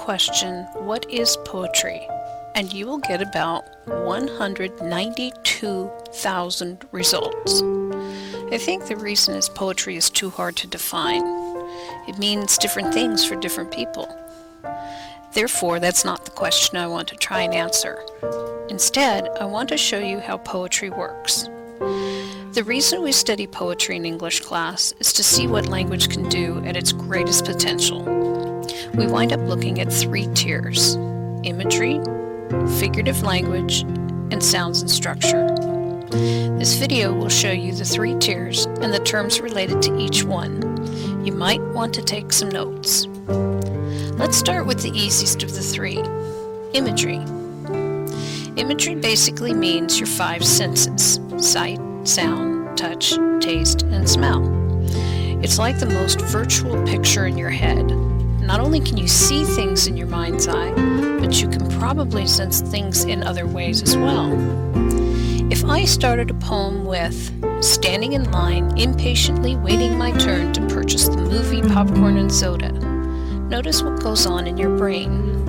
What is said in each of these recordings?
question, "What is poetry?" and you will get about 192,000 results. I think the reason is poetry is too hard to define. It means different things for different people. Therefore, that's not the question I want to try and answer. Instead, I want to show you how poetry works. The reason we study poetry in English class is to see what language can do at its greatest potential. We wind up looking at 3 tiers: imagery, figurative language, and sounds and structure. This video will show you the 3 tiers and the terms related to each one. You might want to take some notes. Let's start with the easiest of the 3, imagery. Imagery basically means your 5 senses: sight, sound, touch, taste, and smell. It's like the most virtual picture in your head. Not only can you see things in your mind's eye, but you can probably sense things in other ways as well. If I started a poem with, "Standing in line, impatiently waiting my turn to purchase the movie popcorn and soda," notice what goes on in your brain.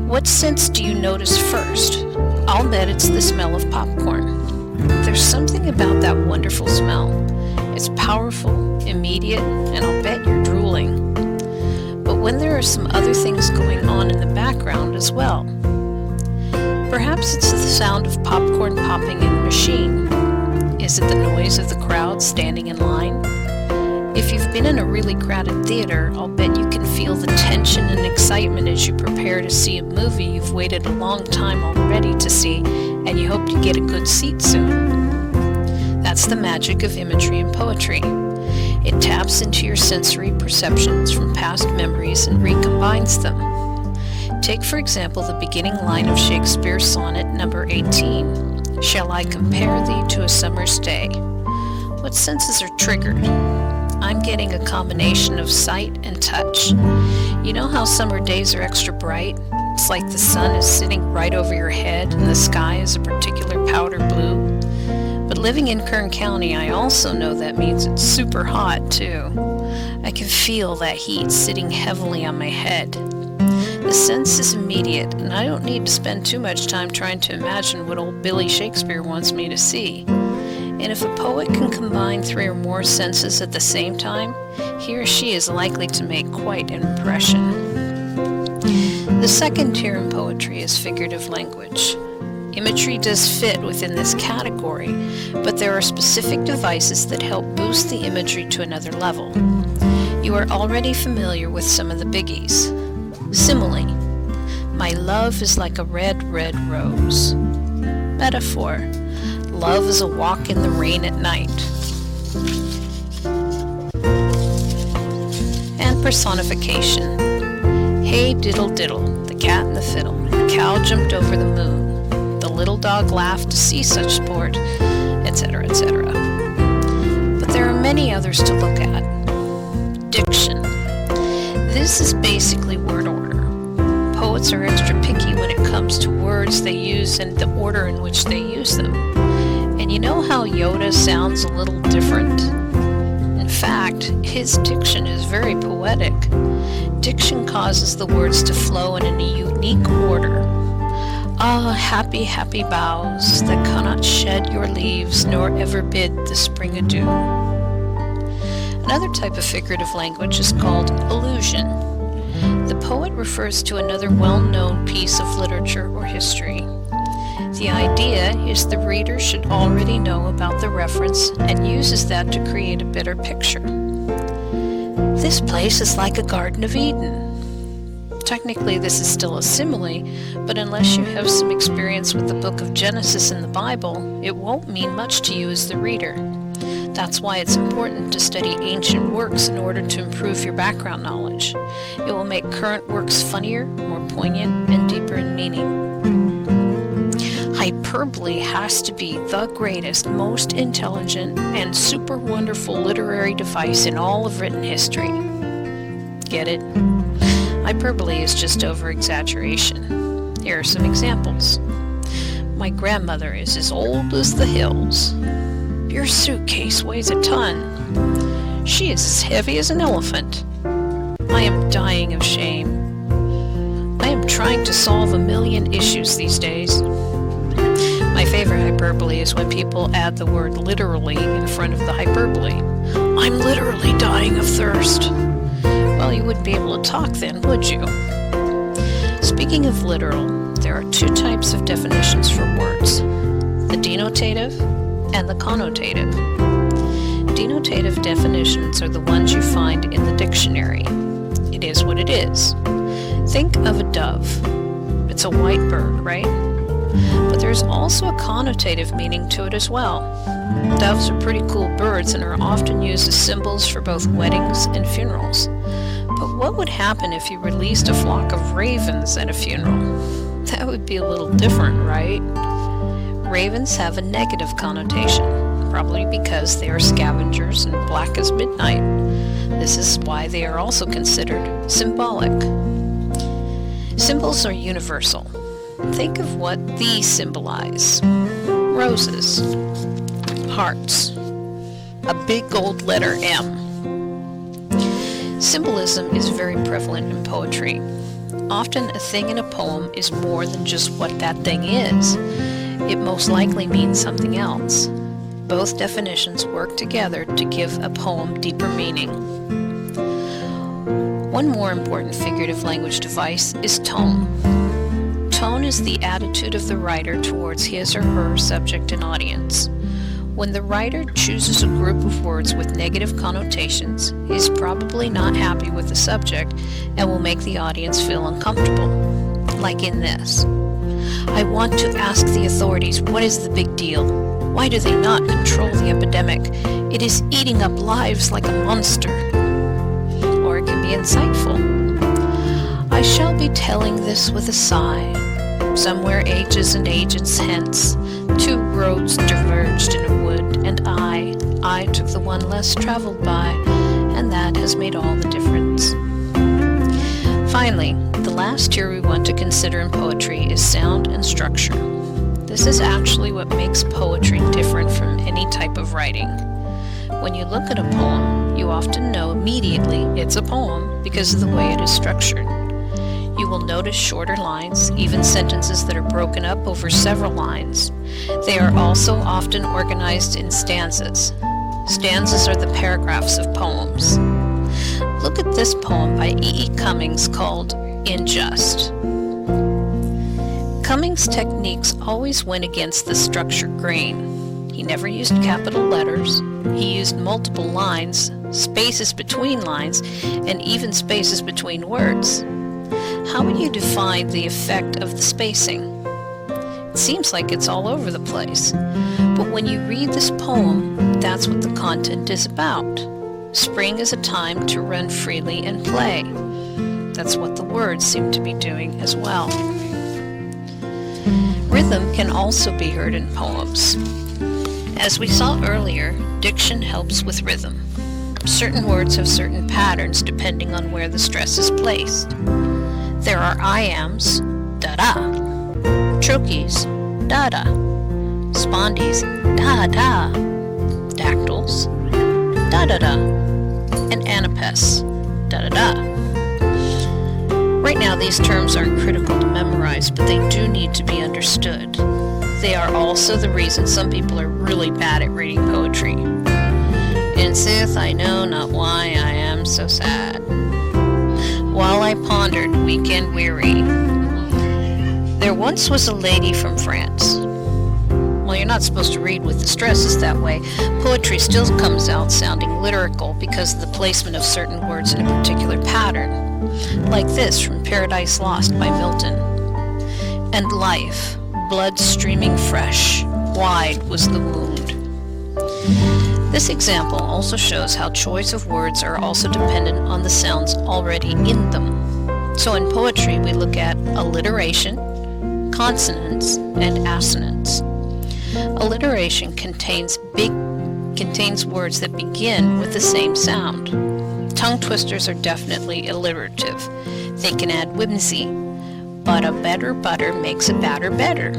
What sense do you notice first? I'll bet it's the smell of popcorn. There's something about that wonderful smell. It's powerful, immediate, and I'll bet you're drooling. But when there are some other things going on in the background as well. Perhaps it's the sound of popcorn popping in the machine. Is it the noise of the crowd standing in line? If you've been in a really crowded theater, I'll bet you can feel the tension and excitement as you prepare to see a movie you've waited a long time already to see, and you hope to get a good seat soon. That's the magic of imagery and poetry. It taps into your sensory perceptions from past memories and recombines them. Take, for example, the beginning line of Shakespeare's sonnet number 18, "Shall I compare thee to a summer's day?" What senses are triggered? I'm getting a combination of sight and touch. You know how summer days are extra bright? It's like the sun is sitting right over your head and the sky is a particular powder blue. But living in Kern County, I also know that means it's super hot too. I can feel that heat sitting heavily on my head. The sense is immediate, and I don't need to spend too much time trying to imagine what old Billy Shakespeare wants me to see. And if a poet can combine 3 or more senses at the same time, he or she is likely to make quite an impression. The second tier in poetry is figurative language. Imagery does fit within this category, but there are specific devices that help boost the imagery to another level. You are already familiar with some of the biggies. Simile. My love is like a red, red rose. Metaphor. Love is a walk in the rain at night. And personification. Hey diddle diddle, the cat and the fiddle, the cow jumped over the moon, the little dog laughed to see such sport, etc., etc. But there are many others to look at. Diction. This is basically word order. Poets are extra picky when it comes to words they use and the order in which they use them. And you know how Yoda sounds a little different? In fact, his diction is very poetic. Diction causes the words to flow in a unique order. Ah, happy, happy boughs that cannot shed your leaves nor ever bid the spring adieu. Another type of figurative language is called allusion. The poet refers to another well-known piece of literature or history. The idea is the reader should already know about the reference and uses that to create a better picture. This place is like a Garden of Eden. Technically, this is still a simile, but unless you have some experience with the book of Genesis in the Bible, it won't mean much to you as the reader. That's why it's important to study ancient works in order to improve your background knowledge. It will make current works funnier, more poignant, and deeper in meaning. Hyperbole has to be the greatest, most intelligent, and super wonderful literary device in all of written history. Get it? Hyperbole is just over-exaggeration. Here are some examples. My grandmother is as old as the hills. Your suitcase weighs a ton. She is as heavy as an elephant. I am dying of shame. am trying to solve a million issues these days. My favorite hyperbole is when people add the word literally in front of the hyperbole. I'm literally dying of thirst. Well, you wouldn't be able to talk then, would you? Speaking of literal, there are two types of definitions for words: the denotative and the connotative. Denotative definitions are the ones you find in the dictionary. It is what it is. Think of a dove. It's a white bird, right? But there's also a connotative meaning to it as well. Doves are pretty cool birds and are often used as symbols for both weddings and funerals. But what would happen if you released a flock of ravens at a funeral? That would be a little different, right? Ravens have a negative connotation, probably because they are scavengers and black as midnight. This is why they are also considered symbolic. Symbols are universal. Think of what these symbolize: roses, hearts, a big gold letter M. Symbolism is very prevalent in poetry. Often a thing in a poem is more than just what that thing is. It most likely means something else. Both definitions work together to give a poem deeper meaning. One more important figurative language device is tone. Tone is the attitude of the writer towards his or her subject and audience. When the writer chooses a group of words with negative connotations, he is probably not happy with the subject and will make the audience feel uncomfortable. Like in this: I want to ask the authorities, what is the big deal? Why do they not control the epidemic? It is eating up lives like a monster. Or it can be insightful. I shall be telling this with a sigh. Somewhere ages and ages hence, two roads diverged in a wood, and I took the one less traveled by, and that has made all the difference. Finally, the last tier we want to consider in poetry is sound and structure. This is actually what makes poetry different from any type of writing. When you look at a poem, you often know immediately it's a poem because of the way it is structured. You will notice shorter lines, even sentences that are broken up over several lines. They are also often organized in stanzas. Stanzas are the paragraphs of poems. Look at this poem by E. E. Cummings called In Just. Cummings' techniques always went against the structured grain. He never used capital letters. He used multiple lines, spaces between lines, and even spaces between words. How would you define the effect of the spacing? It seems like it's all over the place. But when you read this poem, that's what the content is about. Spring is a time to run freely and play. That's what the words seem to be doing as well. Rhythm can also be heard in poems. As we saw earlier, diction helps with rhythm. Certain words have certain patterns depending on where the stress is placed. There are iambs, da-da, trochees, da-da, spondies, da-da, dactyls, da-da-da, and anapes, da-da-da. Right now, these terms aren't critical to memorize, but they do need to be understood. They are also the reason some people are really bad at reading poetry. In sooth, I know not why I am so sad. While I pondered, weak and weary, there once was a lady from France. Well, you're not supposed to read with the stresses that way. Poetry still comes out sounding lyrical because of the placement of certain words in a particular pattern. Like this from Paradise Lost by Milton. And life, blood streaming fresh, wide was the wound. This example also shows how choice of words are also dependent on the sounds already in them. So in poetry, we look at alliteration, consonants, and assonance. Alliteration contains words that begin with the same sound. Tongue twisters are definitely alliterative. They can add whimsy, but a better butter makes a batter better.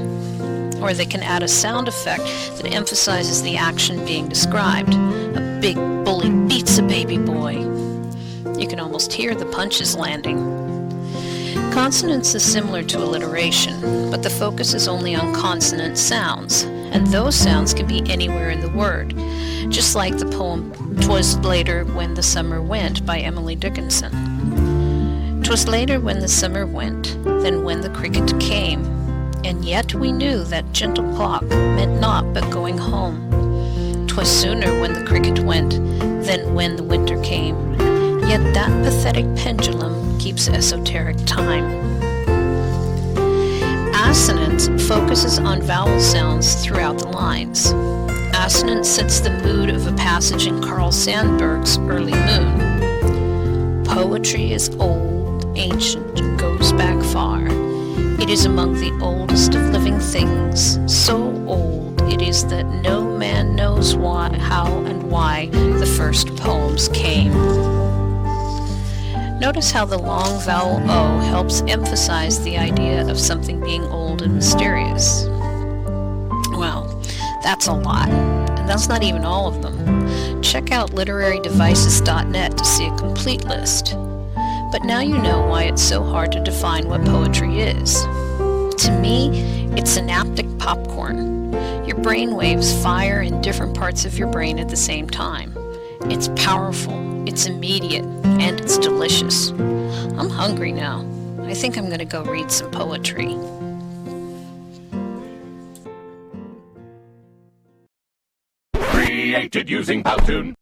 Or they can add a sound effect that emphasizes the action being described. A big bully beats a baby boy. You can almost hear the punches landing. Consonance is similar to alliteration, but the focus is only on consonant sounds, and those sounds can be anywhere in the word, just like the poem "'Twas Later When the Summer Went" by Emily Dickinson. "'Twas later when the summer went, than when the cricket came, and yet we knew that gentle clock meant naught but going home. 'Twas sooner when the cricket went, than when the winter came, yet that pathetic pendulum keeps esoteric time." Assonance focuses on vowel sounds throughout the lines. Assonance sets the mood of a passage in Carl Sandburg's Early Moon. Poetry is old, ancient, and goes back far. It is among the oldest of living things, so old it is that no man knows why, how, and why the first poems came. Notice how the long vowel O helps emphasize the idea of something being old and mysterious. Well, that's a lot, and that's not even all of them. Check out literarydevices.net to see a complete list. But now you know why it's so hard to define what poetry is. To me, it's synaptic popcorn. Your brain waves fire in different parts of your brain at the same time. It's powerful, it's immediate, and it's delicious. I'm hungry now. I think I'm going to go read some poetry. Created using Powtoon.